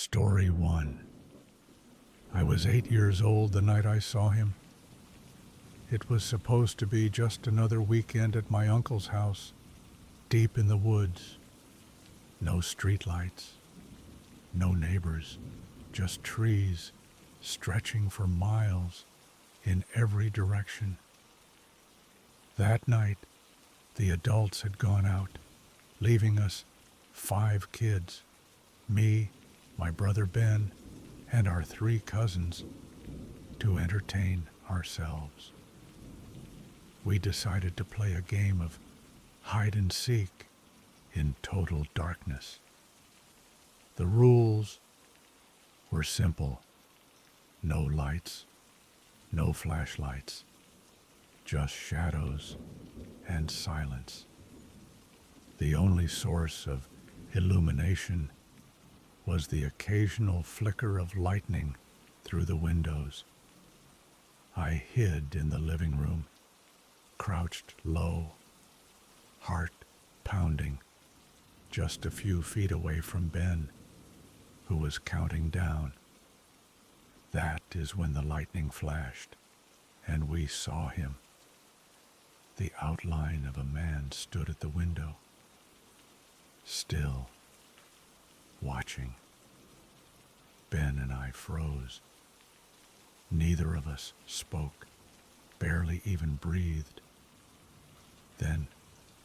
Story 1. I was 8 years old the night I saw him. It was supposed to be just another weekend at my uncle's house, deep in the woods. No streetlights, no neighbors, just trees stretching for miles in every direction. That night, the adults had gone out, leaving us 5 kids, me, my brother Ben, and our 3 cousins, to entertain ourselves. We decided to play a game of hide and seek in total darkness. The rules were simple. No lights, no flashlights, just shadows and silence. The only source of illumination was the occasional flicker of lightning through the windows. I hid in the living room, crouched low, heart pounding, just a few feet away from Ben, who was counting down. That is when the lightning flashed, and we saw him. The outline of a man stood at the window, still, watching. Ben and I froze. Neither of us spoke, barely even breathed. Then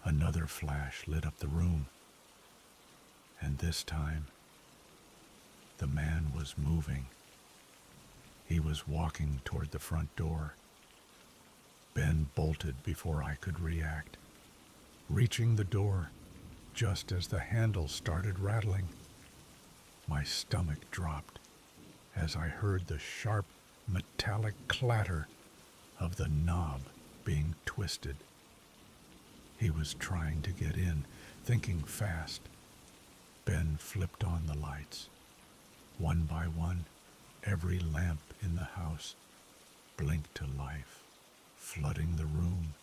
another flash lit up the room, and this time the man was moving. He was walking toward the front door. Ben bolted before I could react, reaching the door just as the handle started rattling. My stomach dropped as I heard the sharp, metallic clatter of the knob being twisted. He was trying to get in, thinking fast. Ben flipped on the lights. One by one, every lamp in the house blinked to life, flooding the room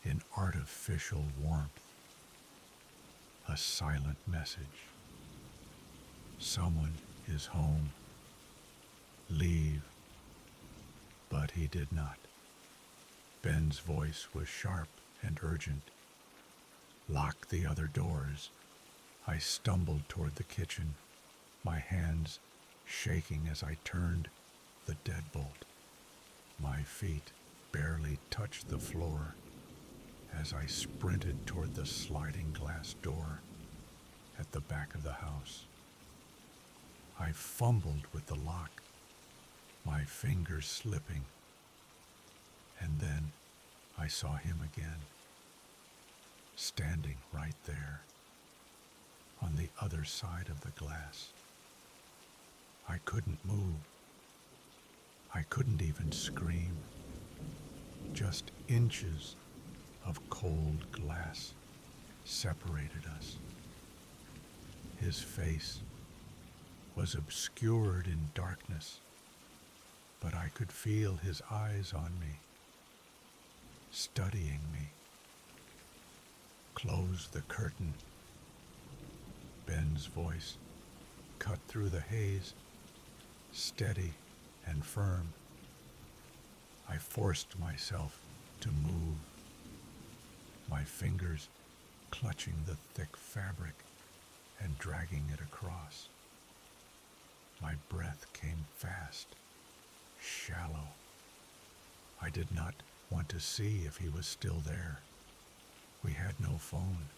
in artificial warmth. A silent message. Someone is home. Leave. But he did not. Ben's voice was sharp and urgent. Lock the other doors. I stumbled toward the kitchen, my hands shaking as I turned the deadbolt. My feet barely touched the floor as I sprinted toward the sliding glass door at the back of the house. I fumbled with the lock, my fingers slipping, and then I saw him again, standing right there, on the other side of the glass. I couldn't move. I couldn't even scream. Just inches of cold glass separated us. His face was obscured in darkness, but I could feel his eyes on me, studying me. Close the curtain. Ben's voice cut through the haze, steady and firm. I forced myself to move, my fingers clutching the thick fabric and dragging it across. My breath came fast, shallow. I did not want to see if he was still there. We had no phone.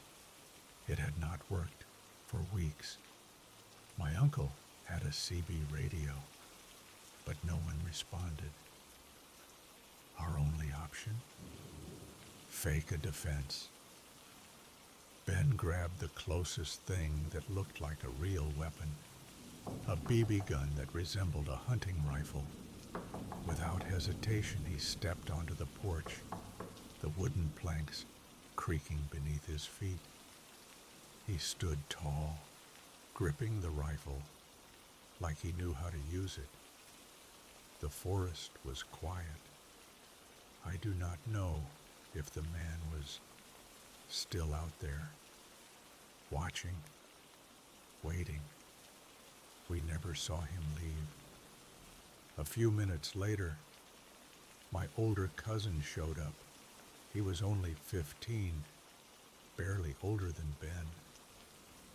It had not worked for weeks. My uncle had a CB radio, but no one responded. Our only option? Fake a defense. Ben grabbed the closest thing that looked like a real weapon, a BB gun that resembled a hunting rifle. Without hesitation, he stepped onto the porch, the wooden planks creaking beneath his feet. He stood tall, gripping the rifle like he knew how to use it. The forest was quiet. I do not know if the man was still out there, watching, waiting, We never saw him leave. A few minutes later, my older cousin showed up. He was only 15, barely older than Ben,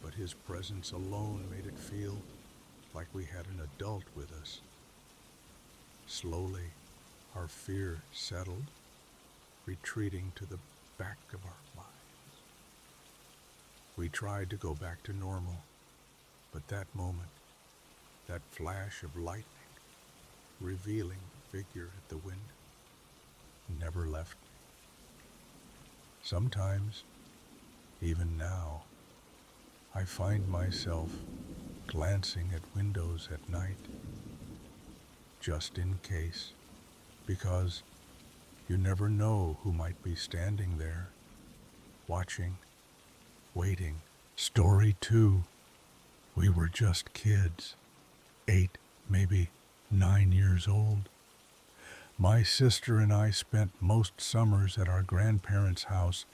but his presence alone made it feel like we had an adult with us. Slowly, our fear settled, retreating to the back of our minds. We tried to go back to normal, but that moment, that flash of lightning, revealing the figure at the window, never left me. Sometimes, even now, I find myself glancing at windows at night, just in case, because you never know who might be standing there, watching, waiting. Story 2. We were just kids, 8, maybe 9 years old. My sister and I spent most summers at our grandparents' house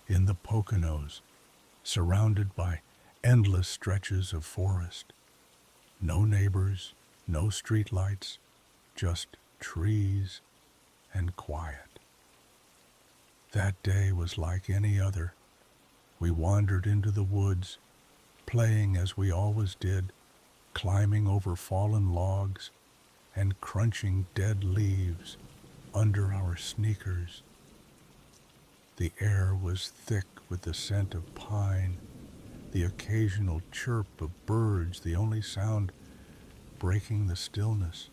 in the Poconos, surrounded by endless stretches of forest. No neighbors, no street lights, just trees and quiet. That day was like any other. We wandered into the woods, playing as we always did, climbing over fallen logs and crunching dead leaves under our sneakers. The air was thick with the scent of pine, the occasional chirp of birds, the only sound breaking the stillness.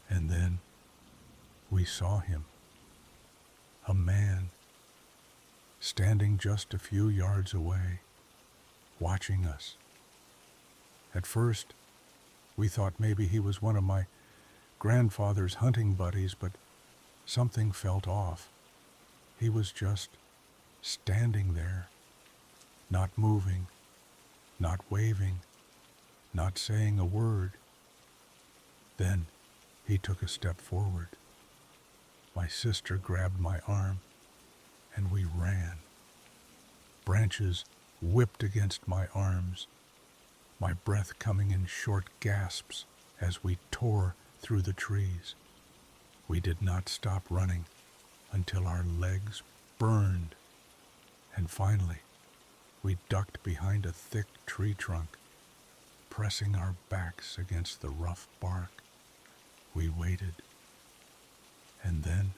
And then we saw him, a man, standing just a few yards away, watching us. At first, we thought maybe he was one of my grandfather's hunting buddies, but something felt off. He was just standing there, not moving, not waving, not saying a word. Then he took a step forward. My sister grabbed my arm, and we ran. Branches whipped against my arms, my breath coming in short gasps as we tore through the trees. We did not stop running until our legs burned, and finally we ducked behind a thick tree trunk, pressing our backs against the rough bark. We waited, and then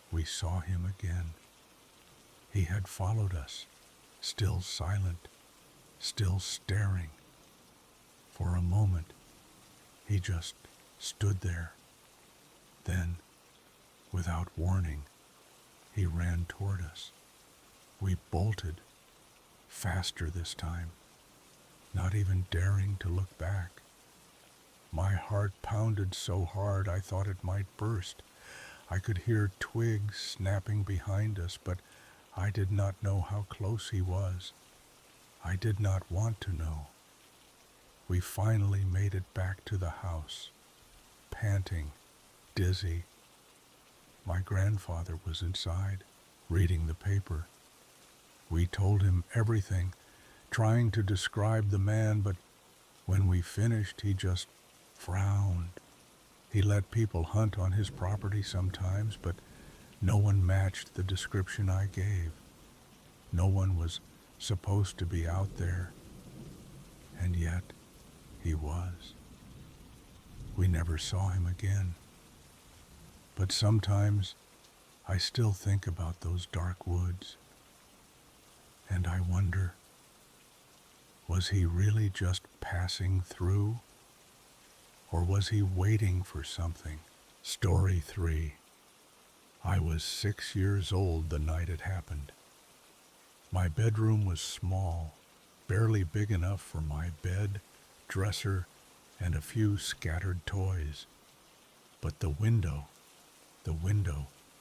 we saw him again. He had followed us, still silent, still staring. For a moment, he just stood there. Then, without warning, he ran toward us. We bolted, faster this time, not even daring to look back. My heart pounded so hard I thought it might burst. I could hear twigs snapping behind us, but I did not know how close he was. I did not want to know. We finally made it back to the house, panting, dizzy. My grandfather was inside, reading the paper. We told him everything, trying to describe the man, but when we finished, he just frowned. He let people hunt on his property sometimes, but no one matched the description I gave. No one was supposed to be out there, and yet he was. We never saw him again. But sometimes I still think about those dark woods, and I wonder, was he really just passing through? Or was he waiting for something? Story 3. I was 6 years old the night it happened. My bedroom was small, barely big enough for my bed, dresser, and a few scattered toys. But the window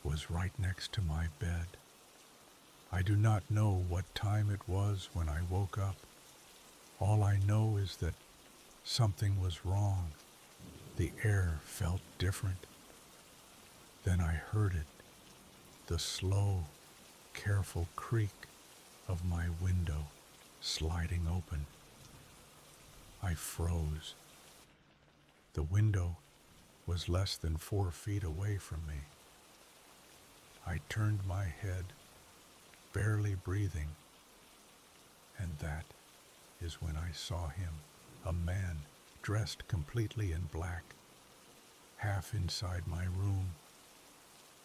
was right next to my bed. I do not know what time it was when I woke up. All I know is that something was wrong. The air felt different. Then I heard it, the slow, careful creak of my window sliding open. I froze. The window was less than 4 feet away from me. I turned my head, barely breathing, and that is when I saw him, a man dressed completely in black, half inside my room,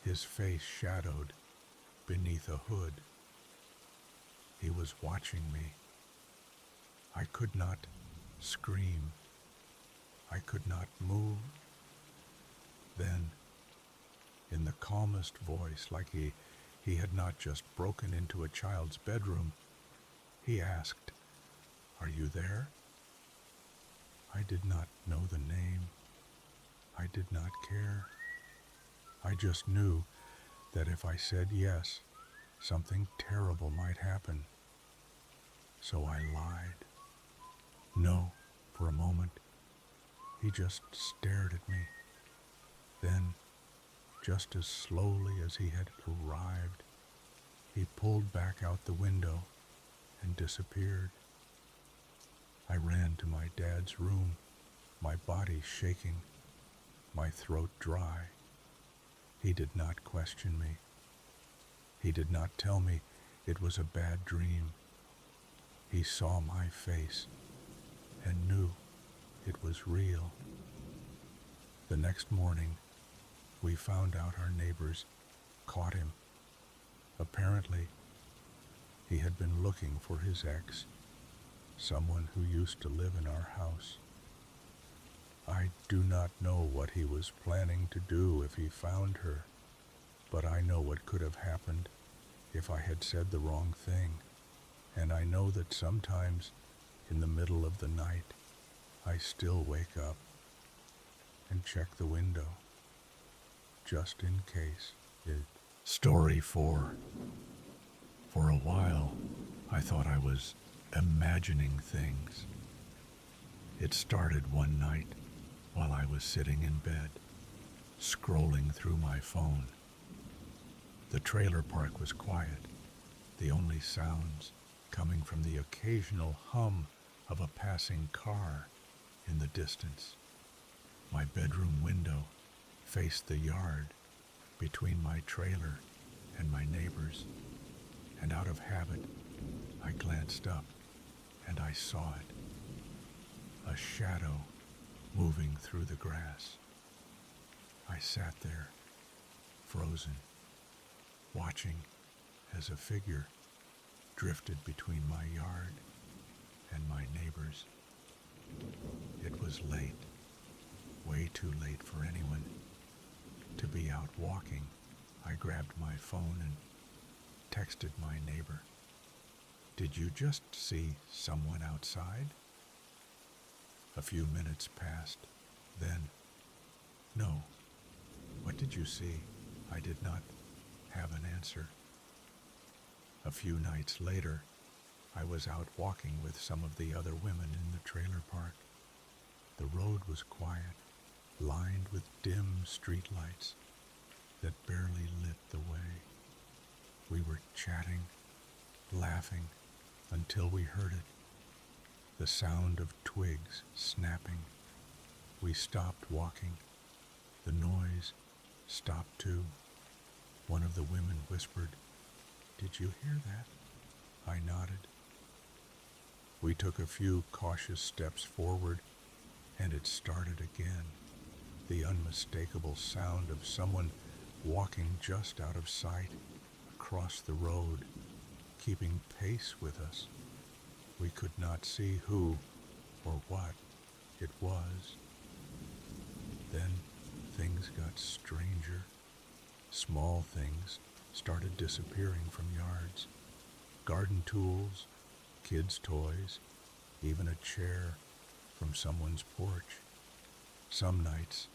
his face shadowed beneath a hood. He was watching me. I could not scream. I could not move. Then, in the calmest voice, like he had not just broken into a child's bedroom, he asked, "Are you there?" I did not know the name. I did not care. I just knew that if I said yes, something terrible might happen. So I lied. No, for a moment. He just stared at me. Then, just as slowly as he had arrived, he pulled back out the window and disappeared. I ran to my dad's room, my body shaking, my throat dry. He did not question me. He did not tell me it was a bad dream. He saw my face and knew it was real. The next morning, we found out our neighbors caught him. Apparently, he had been looking for his ex, someone who used to live in our house. I do not know what he was planning to do if he found her, but I know what could have happened if I had said the wrong thing, and I know that sometimes in the middle of the night, I still wake up and check the window, just in case it... Story 4. For a while, I thought I was imagining things. It started one night while I was sitting in bed, scrolling through my phone. The trailer park was quiet, the only sounds coming from the occasional hum of a passing car in the distance. My bedroom window faced the yard between my trailer and my neighbor's, and out of habit, I glanced up and I saw it. A shadow moving through the grass. I sat there, frozen, watching as a figure drifted between my yard and my neighbor's. It was late, way too late for anyone to be out walking. I grabbed my phone and texted my neighbor, "Did you just see someone outside?" A few minutes passed. Then, "No. What did you see?" I did not have an answer. A few nights later, I was out walking with some of the other women in the trailer park. The road was quiet, lined with dim streetlights that barely lit the way. We were chatting, laughing, until we heard it, the sound of twigs snapping. We stopped walking. The noise stopped too. One of the women whispered, "Did you hear that?" I nodded. We took a few cautious steps forward, and it started again. The unmistakable sound of someone walking just out of sight across the road, keeping pace with us. We could not see who or what it was. Then things got stranger. Small things started disappearing from yards. Garden tools, kids' toys, even a chair from someone's porch. Some nights,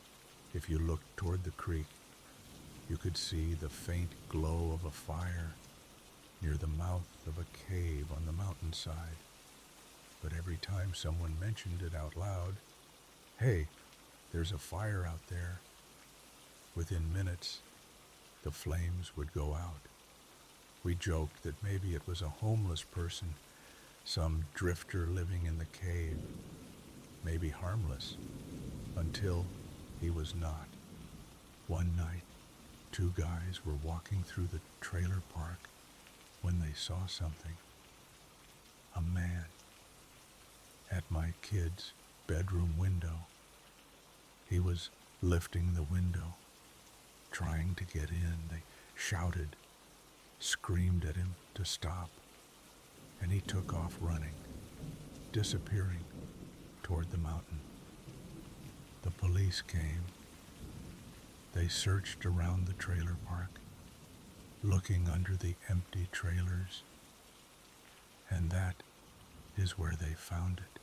if you looked toward the creek, you could see the faint glow of a fire near the mouth of a cave on the mountainside. But every time someone mentioned it out loud, "Hey, there's a fire out there," within minutes, the flames would go out. We joked that maybe it was a homeless person, some drifter living in the cave. maybe harmless, until he was not. One night, two guys were walking through the trailer park when they saw something. A man at my kid's bedroom window. He was lifting the window, trying to get in. They shouted, screamed at him to stop, and he took off running, disappearing toward the mountain. The police came. They searched around the trailer park, looking under the empty trailers, and that is where they found it.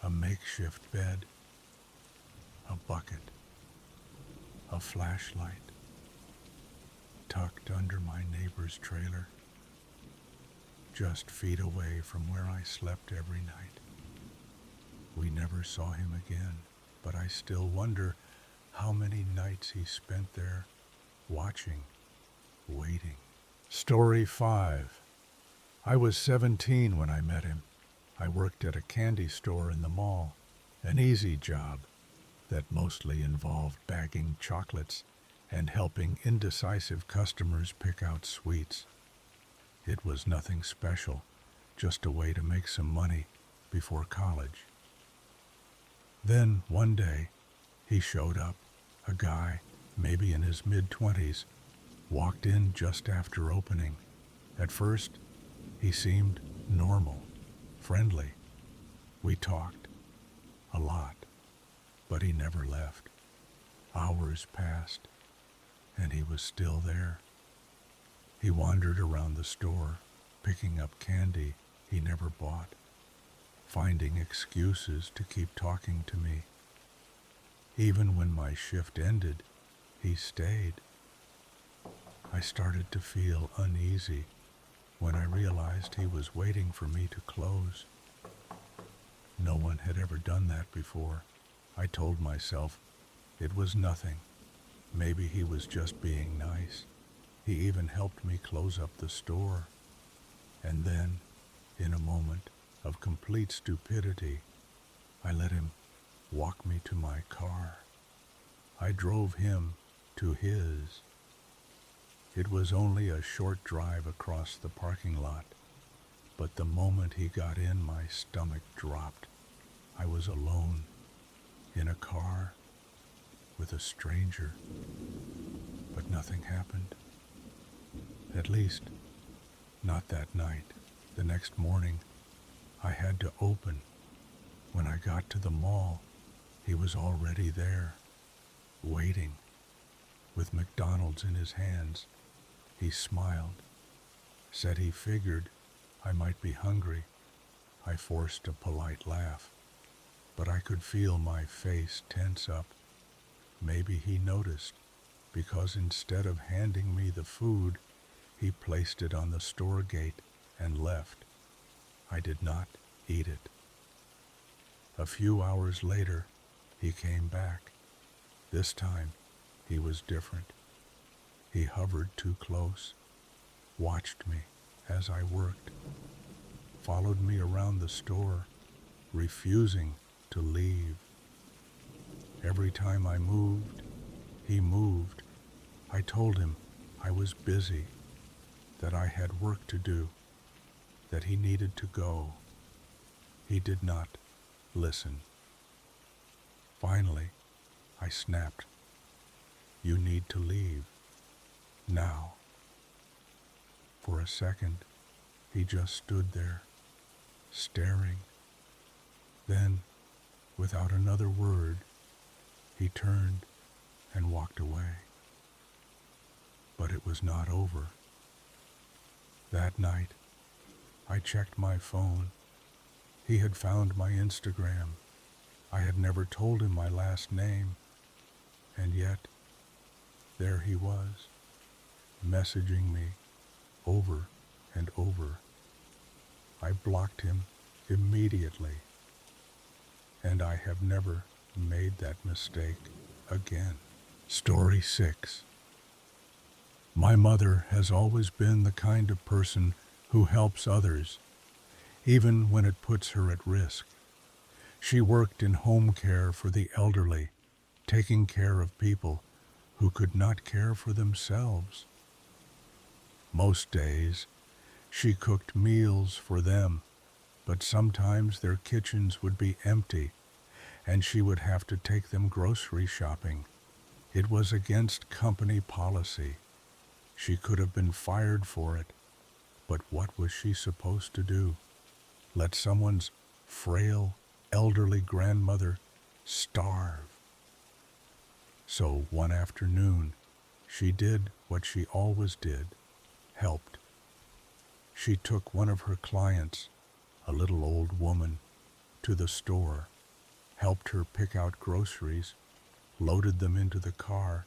A makeshift bed, a bucket, a flashlight, tucked under my neighbor's trailer, just feet away from where I slept every night. We never saw him again, but I still wonder how many nights he spent there, watching, waiting. Story 5. I was 17 when I met him. I worked at a candy store in the mall, an easy job that mostly involved bagging chocolates and helping indecisive customers pick out sweets. It was nothing special, just a way to make some money before college. Then, one day, he showed up. A guy, maybe in his mid-20s, walked in just after opening. At first, he seemed normal, friendly. We talked a lot, but he never left. Hours passed, and he was still there. He wandered around the store, picking up candy he never bought, finding excuses to keep talking to me. Even when my shift ended, he stayed. I started to feel uneasy when I realized he was waiting for me to close. No one had ever done that before. I told myself it was nothing. Maybe he was just being nice. He even helped me close up the store. And then, in a moment of complete stupidity, I let him walk me to my car. I drove him to his. It was only a short drive across the parking lot, but the moment he got in, my stomach dropped. I was alone, in a car, with a stranger, but nothing happened. At least, not that night. The next morning, I had to open. When I got to the mall, he was already there, waiting, with McDonald's in his hands. He smiled, said he figured I might be hungry. I forced a polite laugh, but I could feel my face tense up. Maybe he noticed, because instead of handing me the food, he placed it on the store gate and left. I did not eat it. A few hours later, he came back. This time, he was different. He hovered too close, watched me as I worked, followed me around the store, refusing to leave. Every time I moved, he moved. I told him I was busy, that I had work to do, that he needed to go. He did not listen. Finally, I snapped. You need to leave. Now. For a second, he just stood there, staring. Then, without another word, he turned and walked away. But it was not over. That night, I checked my phone. He had found my Instagram. I had never told him my last name, and yet, there he was, messaging me over and over. I blocked him immediately, and I have never made that mistake again. Story 6. My mother has always been the kind of person who helps others, even when it puts her at risk. She worked in home care for the elderly, taking care of people who could not care for themselves. Most days, she cooked meals for them, but sometimes their kitchens would be empty, and she would have to take them grocery shopping. It was against company policy. She could have been fired for it, but what was she supposed to do? Let someone's frail, elderly grandmother starve? So one afternoon, she did what she always did, helped. She took one of her clients, a little old woman, to the store, helped her pick out groceries, loaded them into the car,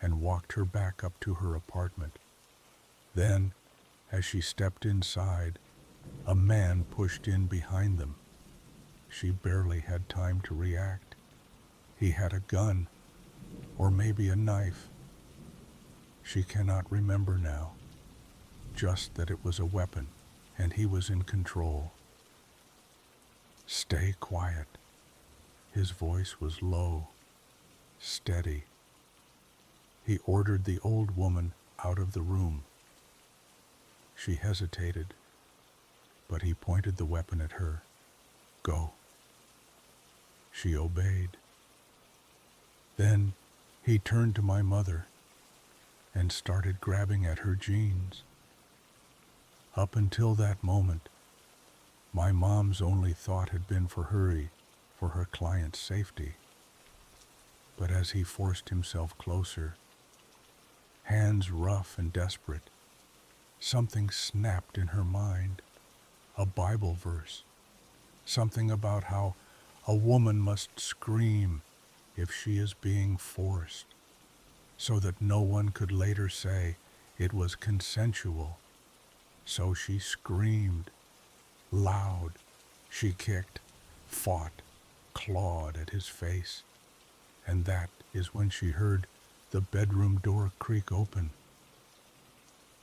and walked her back up to her apartment. Then, as she stepped inside, a man pushed in behind them. She barely had time to react. He had a gun, or maybe a knife. She cannot remember now, just that it was a weapon, and he was in control. "Stay quiet." His voice was low, steady. He ordered the old woman out of the room. She hesitated, but he pointed the weapon at her. "Go." She obeyed. Then he turned to my mother and started grabbing at her jeans. Up until that moment, my mom's only thought had been for her client's safety. But as he forced himself closer, hands rough and desperate, something snapped in her mind, a Bible verse, something about how a woman must scream if she is being forced, so that no one could later say it was consensual. So she screamed, loud. She kicked, fought, clawed at his face, and that is when she heard the bedroom door creak open.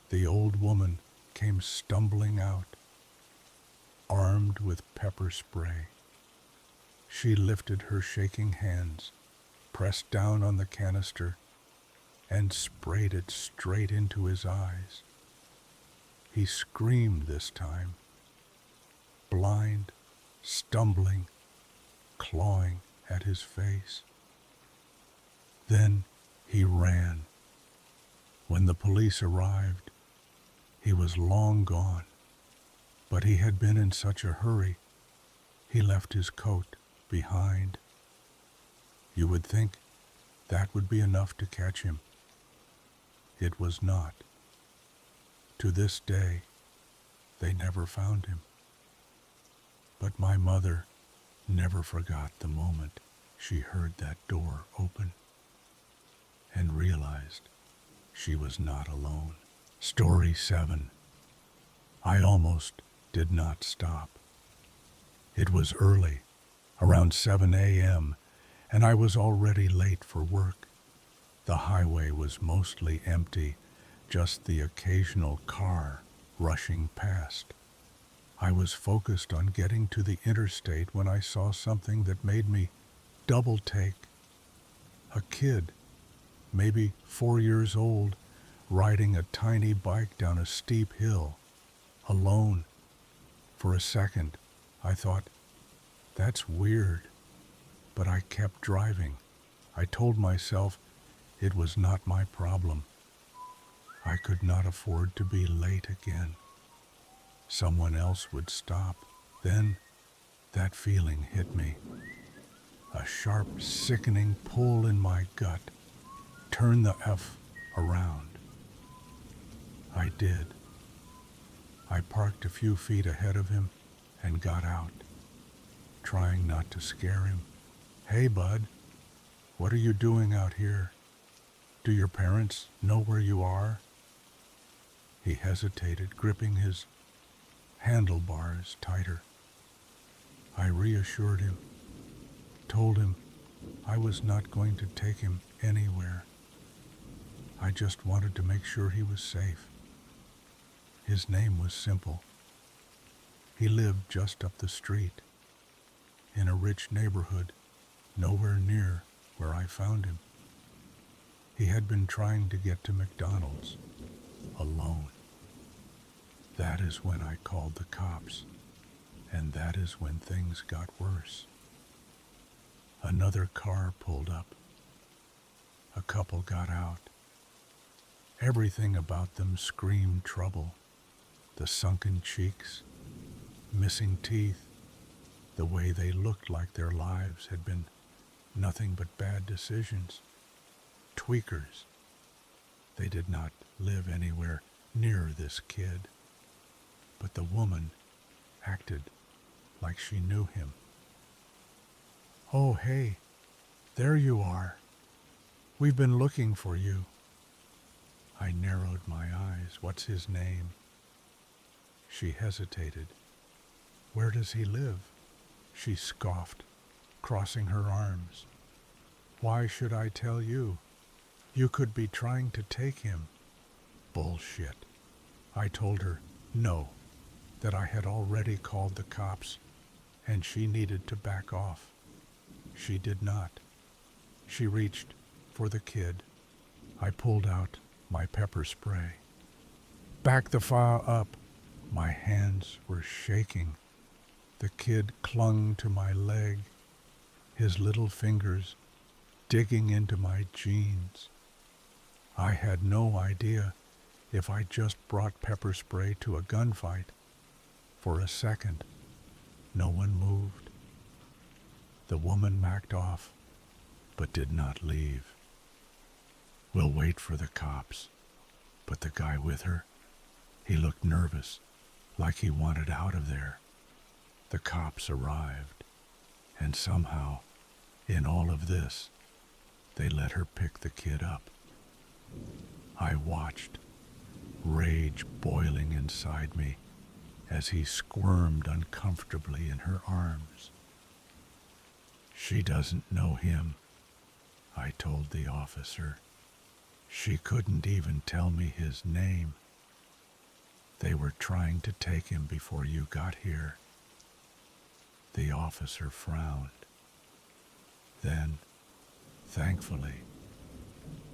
The old woman came stumbling out, armed with pepper spray. She lifted her shaking hands, pressed down on the canister, and sprayed it straight into his eyes. He screamed this time, blind, stumbling, clawing at his face. Then he ran. When the police arrived, he was long gone, but he had been in such a hurry, he left his coat behind. You would think that would be enough to catch him. It was not. To this day, they never found him. But my mother never forgot the moment she heard that door open and realized she was not alone. Story 7. I almost did not stop. It was early, around 7 a.m., and I was already late for work. The highway was mostly empty, just the occasional car rushing past. I was focused on getting to the interstate when I saw something that made me double take. A kid, maybe 4 years old, riding a tiny bike down a steep hill, alone. For a second, I thought, that's weird. But I kept driving. I told myself it was not my problem. I could not afford to be late again. Someone else would stop. Then that feeling hit me. A sharp, sickening pull in my gut. Turn the F around. I did. I parked a few feet ahead of him and got out, trying not to scare him. "Hey, bud, what are you doing out here? Do your parents know where you are?" He hesitated, gripping his handlebars tighter. I reassured him, told him I was not going to take him anywhere. I just wanted to make sure he was safe. His name was simple. He lived just up the street. in a rich neighborhood, nowhere near where I found him. He had been trying to get to McDonald's, alone. That is when I called the cops, and that is when things got worse. Another car pulled up. A couple got out. Everything about them screamed trouble. The sunken cheeks, missing teeth, the way they looked like their lives had been nothing but bad decisions. Tweakers. They did not live anywhere near this kid. But the woman acted like she knew him. "Oh, hey, there you are. We've been looking for you." I narrowed my eyes. "What's his name?" She hesitated. "Where does he live?" She scoffed, crossing her arms. "Why should I tell you? You could be trying to take him." Bullshit. I told her no, that I had already called the cops, and she needed to back off. She did not. She reached for the kid. I pulled out my pepper spray. "Back the fire up." My hands were shaking. The kid clung to my leg, his little fingers digging into my jeans. I had no idea if I just brought pepper spray to a gunfight. For a second, no one moved. The woman backed off, but did not leave. "We'll wait for the cops." But the guy with her, he looked nervous, like he wanted out of there. The cops arrived, and somehow, in all of this, they let her pick the kid up. I watched, rage boiling inside me, as he squirmed uncomfortably in her arms. "She doesn't know him," I told the officer. "She couldn't even tell me his name. They were trying to take him before you got here." The officer frowned. Then, thankfully,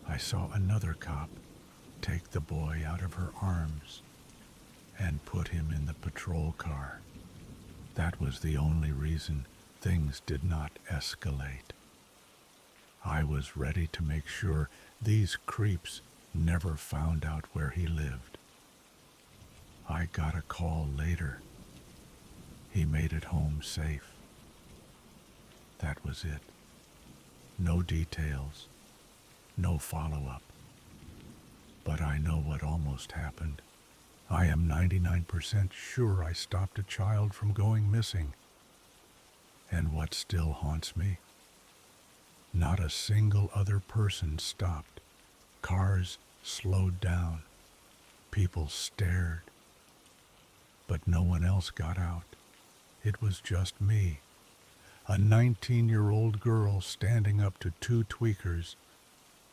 I saw another cop take the boy out of her arms and put him in the patrol car. That was the only reason things did not escalate. I was ready to make sure these creeps never found out where he lived. I got a call later. He made it home safe. That was it. No details, no follow-up. But I know what almost happened. I am 99% sure I stopped a child from going missing. And what still haunts me? Not a single other person stopped. Cars slowed down. People stared. But no one else got out. It was just me, a 19-year-old girl standing up to two tweakers,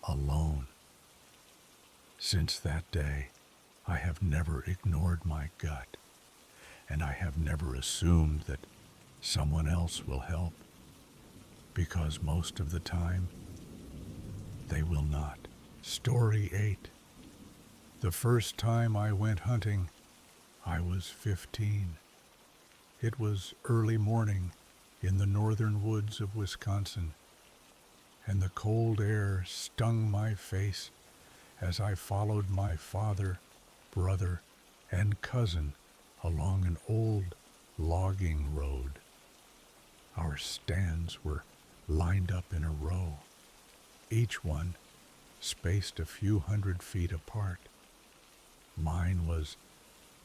alone. Since that day, I have never ignored my gut, and I have never assumed that someone else will help, because most of the time, they will not. Story 8. The first time I went hunting, I was 15. It was early morning in the northern woods of Wisconsin, and the cold air stung my face as I followed my father, brother, and cousin along an old logging road. Our stands were lined up in a row, each one spaced a few 100 feet apart. Mine was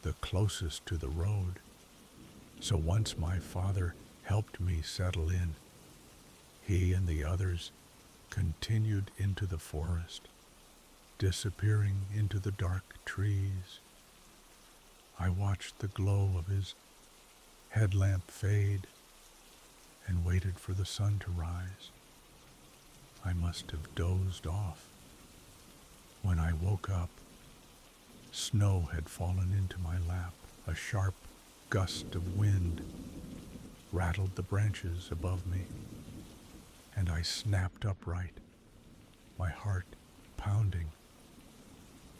the closest to the road, so once my father helped me settle in, he and the others continued into the forest, disappearing into the dark trees. I watched the glow of his headlamp fade and waited for the sun to rise. I must have dozed off. When I woke up, snow had fallen into my lap. A sharp gust of wind rattled the branches above me, and I snapped upright, my heart pounding.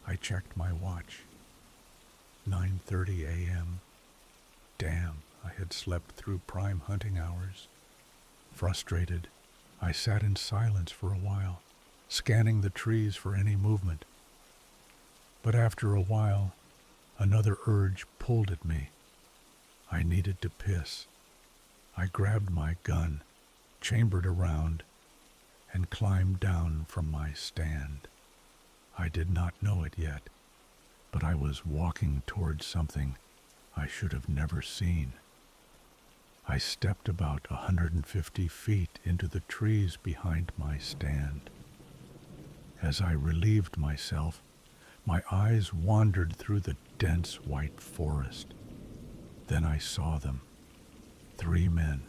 I checked my watch. 9:30 a.m. Damn, I had slept through prime hunting hours. Frustrated, I sat in silence for a while, scanning the trees for any movement. But after a while, another urge pulled at me. I needed to piss. I grabbed my gun, chambered around, and climbed down from my stand. I did not know it yet, but I was walking towards something I should have never seen. I stepped about 150 feet into the trees behind my stand. As I relieved myself, my eyes wandered through the dense white forest. Then I saw them. 3 men,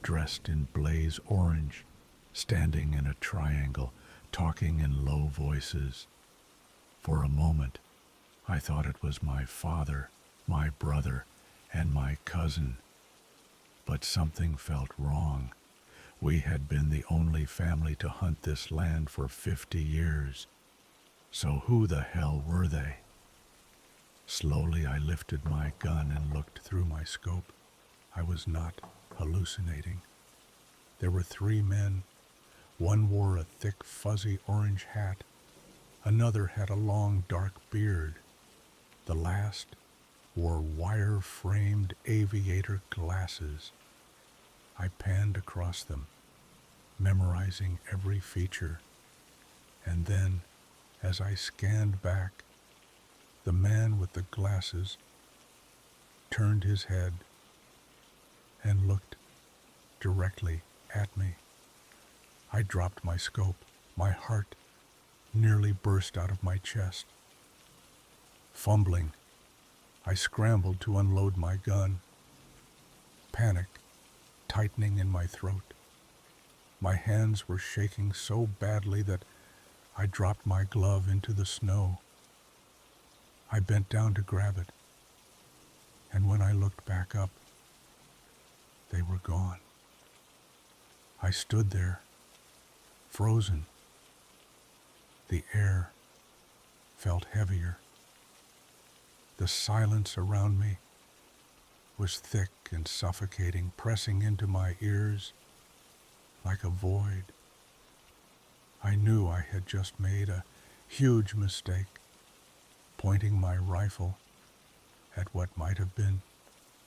dressed in blaze orange, standing in a triangle, talking in low voices. For a moment, I thought it was my father, my brother, and my cousin. But something felt wrong. We had been the only family to hunt this land for 50 years. So who the hell were they? Slowly I lifted my gun and looked through my scope. I was not hallucinating. There were 3 men. One wore a thick, fuzzy orange hat. Another had a long, dark beard. The last wore wire-framed aviator glasses. I panned across them, memorizing every feature. And then, as I scanned back, the man with the glasses turned his head and looked directly at me. I dropped my scope. My heart nearly burst out of my chest. Fumbling, I scrambled to unload my gun. Panic tightening in my throat. My hands were shaking so badly that I dropped my glove into the snow. I bent down to grab it, and when I looked back up, they were gone. I stood there, frozen. The air felt heavier. The silence around me was thick and suffocating, pressing into my ears like a void. I knew I had just made a huge mistake, pointing my rifle at what might have been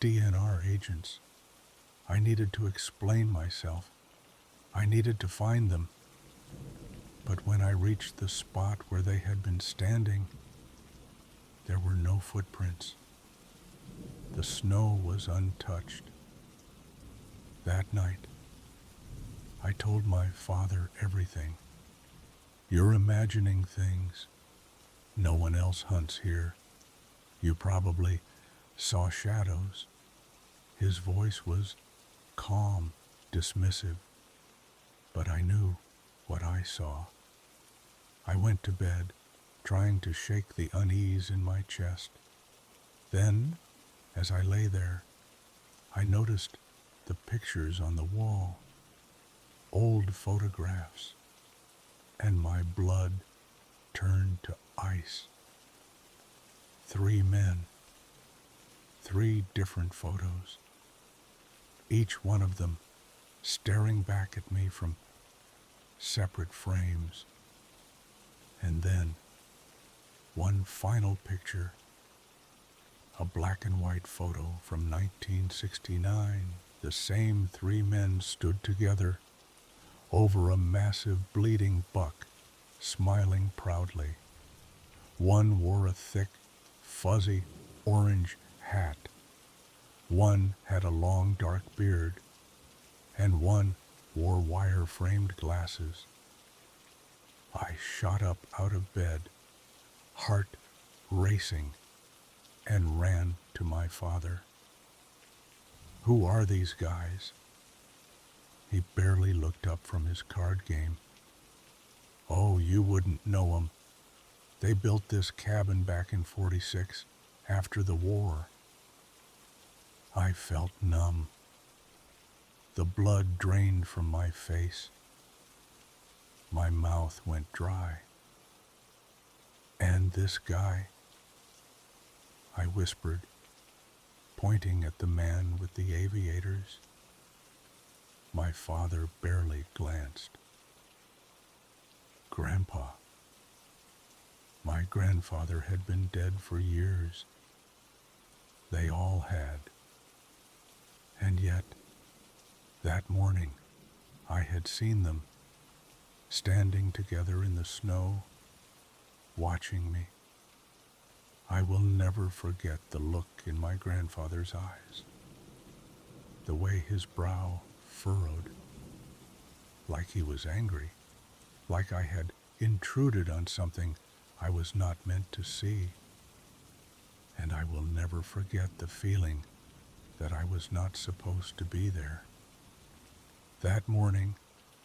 DNR agents. I needed to explain myself. I needed to find them. But when I reached the spot where they had been standing, there were no footprints. The snow was untouched. That night, I told my father everything. You're imagining things. No one else hunts here. You probably saw shadows. His voice was calm, dismissive. But I knew what I saw. I went to bed, trying to shake the unease in my chest. Then, as I lay there, I noticed the pictures on the wall, old photographs, and my blood turned to ice. 3 men, 3 different photos, each one of them staring back at me from separate frames. And then, one final picture, a black and white photo from 1969. The same 3 men stood together over a massive bleeding buck, smiling proudly. One wore a thick, fuzzy orange hat. One had a long dark beard, and one wore wire-framed glasses. I shot up out of bed, heart racing, and ran to my father. Who are these guys? He barely looked up from his card game. Oh, you wouldn't know 'em. They built this cabin back in '46, after the war. I felt numb. The blood drained from my face. My mouth went dry. "And this guy?" I whispered, pointing at the man with the aviators. My father barely glanced. "Grandpa." My grandfather had been dead for years. They all had. And yet, that morning, I had seen them, standing together in the snow, watching me. I will never forget the look in my grandfather's eyes, the way his brow furrowed, like he was angry, like I had intruded on something I was not meant to see. And I will never forget the feeling that I was not supposed to be there. That morning,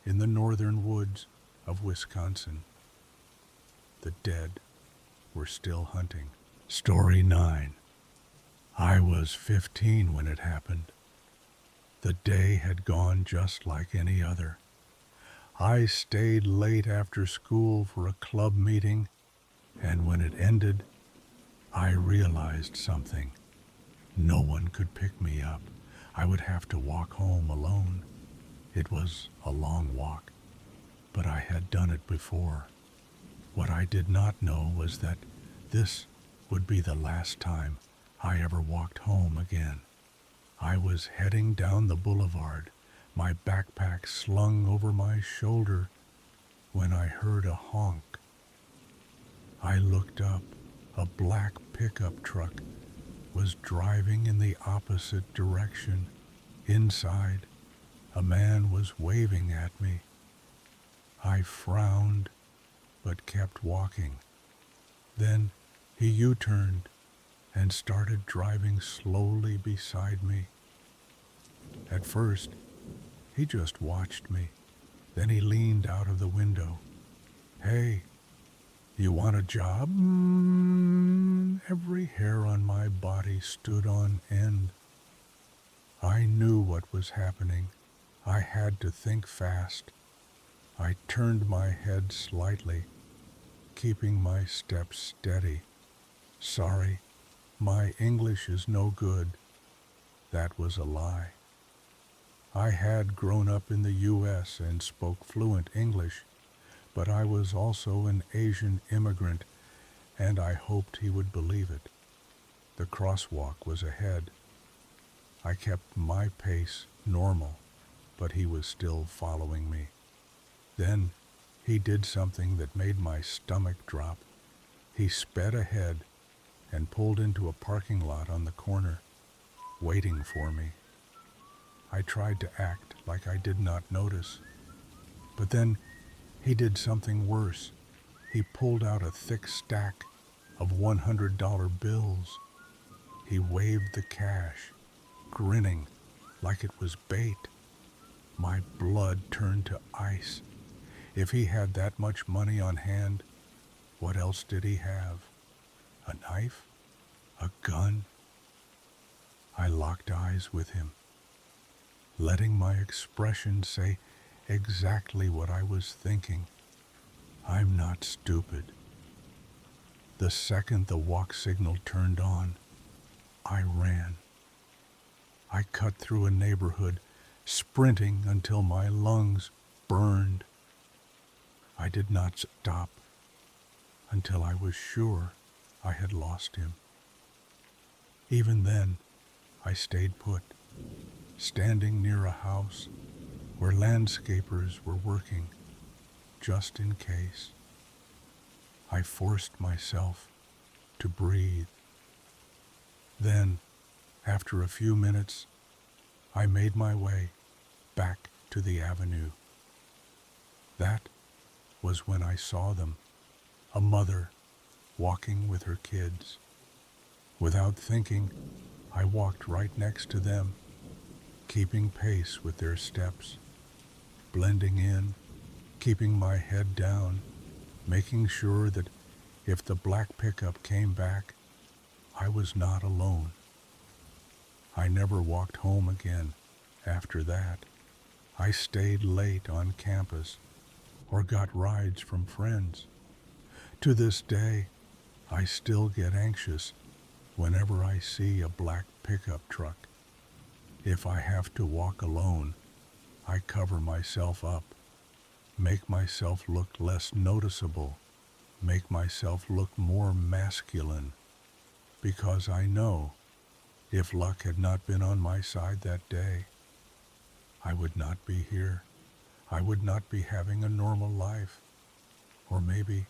in the northern woods of Wisconsin, the dead were still hunting. Story 9. I was 15 when it happened. The day had gone just like any other. I stayed late after school for a club meeting, and when it ended, I realized something. No one could pick me up. I would have to walk home alone. It was a long walk, but I had done it before. What I did not know was that this would be the last time I ever walked home again. I was heading down the boulevard, my backpack slung over my shoulder, when I heard a honk. I looked up. A black pickup truck was driving in the opposite direction. Inside, a man was waving at me. I frowned, but kept walking. Then he U-turned and started driving slowly beside me. At first, he just watched me. Then he leaned out of the window. "Hey, you want a job?" Every hair on my body stood on end. I knew what was happening. I had to think fast. I turned my head slightly, keeping my steps steady. "Sorry, my English is no good." That was a lie. I had grown up in the U.S. and spoke fluent English, but I was also an Asian immigrant, and I hoped he would believe it. The crosswalk was ahead. I kept my pace normal, but he was still following me. Then he did something that made my stomach drop. He sped ahead and pulled into a parking lot on the corner, waiting for me. I tried to act like I did not notice, but then he did something worse. He pulled out a thick stack of $100 bills. He waved the cash, grinning like it was bait. My blood turned to ice. If he had that much money on hand, what else did he have? A knife? A gun? I locked eyes with him, letting my expression say exactly what I was thinking. I'm not stupid. The second the walk signal turned on, I ran. I cut through a neighborhood, sprinting until my lungs burned. I did not stop until I was sure I had lost him. Even then, I stayed put, standing near a house where landscapers were working, just in case. I forced myself to breathe. Then, after a few minutes, I made my way back to the avenue. That was when I saw them, a mother walking with her kids. Without thinking, I walked right next to them, keeping pace with their steps, blending in, keeping my head down, making sure that if the black pickup came back, I was not alone. I never walked home again after that. I stayed late on campus or got rides from friends. To this day, I still get anxious whenever I see a black pickup truck. If I have to walk alone, I cover myself up, make myself look less noticeable, make myself look more masculine, because I know if luck had not been on my side that day, I would not be here. I would not be having a normal life. Or maybe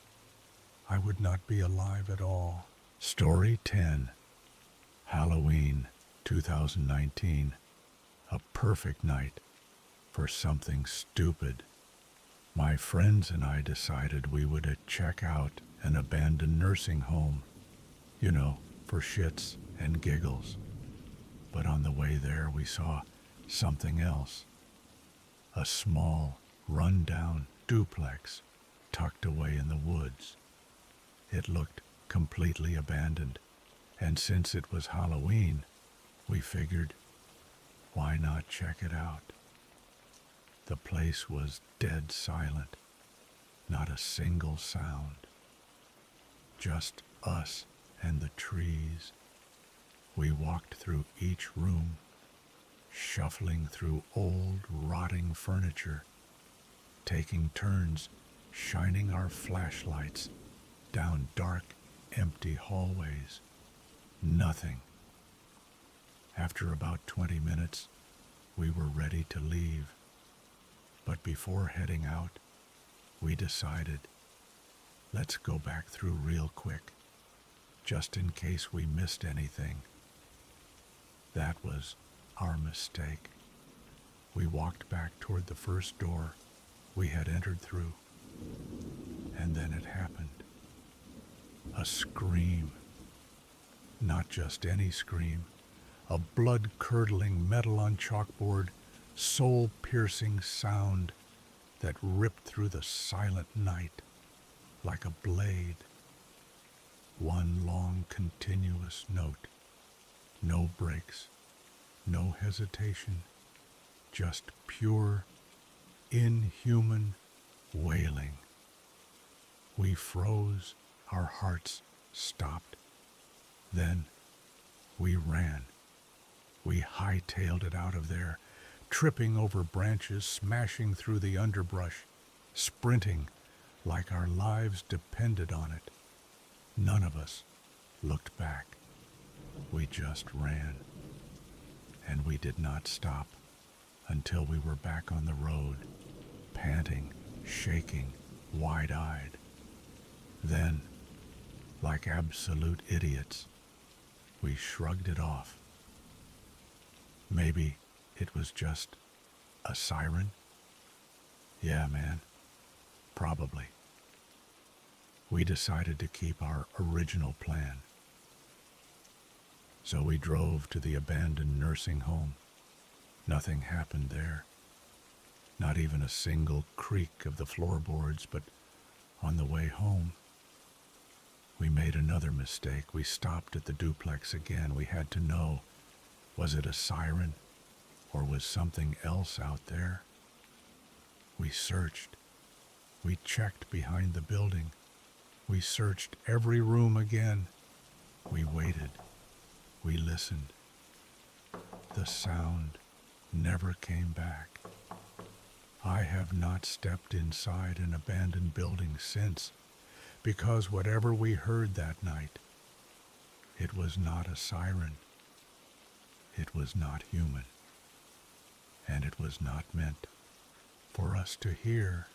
I would not be alive at all. Story 10. Halloween 2019. A perfect night for something stupid. My friends and I decided we would check out an abandoned nursing home, for shits and giggles. But on the way there we saw something else. A small, run-down duplex tucked away in the woods. It looked completely abandoned, and since it was Halloween, we figured, why not check it out? The place was dead silent, not a single sound. Just us and the trees. We walked through each room, shuffling through old, rotting furniture, taking turns shining our flashlights down dark, empty hallways. Nothing. After about 20 minutes, we were ready to leave. But before heading out, we decided, let's go back through real quick, just in case we missed anything. That was our mistake. We walked back toward the first door we had entered through, and then it happened. A scream. Not just any scream, a blood-curdling, metal-on-chalkboard, soul-piercing sound that ripped through the silent night like a blade. One long, continuous note. No breaks, no hesitation, just pure, inhuman wailing. We froze, our hearts stopped. Then we ran. We hightailed it out of there, tripping over branches, smashing through the underbrush, sprinting like our lives depended on it. None of us looked back. We just ran. And we did not stop until we were back on the road, panting, shaking, wide-eyed. Then, like absolute idiots, we shrugged it off. Maybe it was just a siren? Yeah, man, probably. We decided to keep our original plan. So we drove to the abandoned nursing home. Nothing happened there. Not even a single creak of the floorboards, but on the way home, we made another mistake. We stopped at the duplex again. We had to know, was it a siren or was something else out there? We searched. We checked behind the building. We searched every room again. We waited. We listened. The sound never came back. I have not stepped inside an abandoned building since, because whatever we heard that night, it was not a siren. It was not human. And it was not meant for us to hear.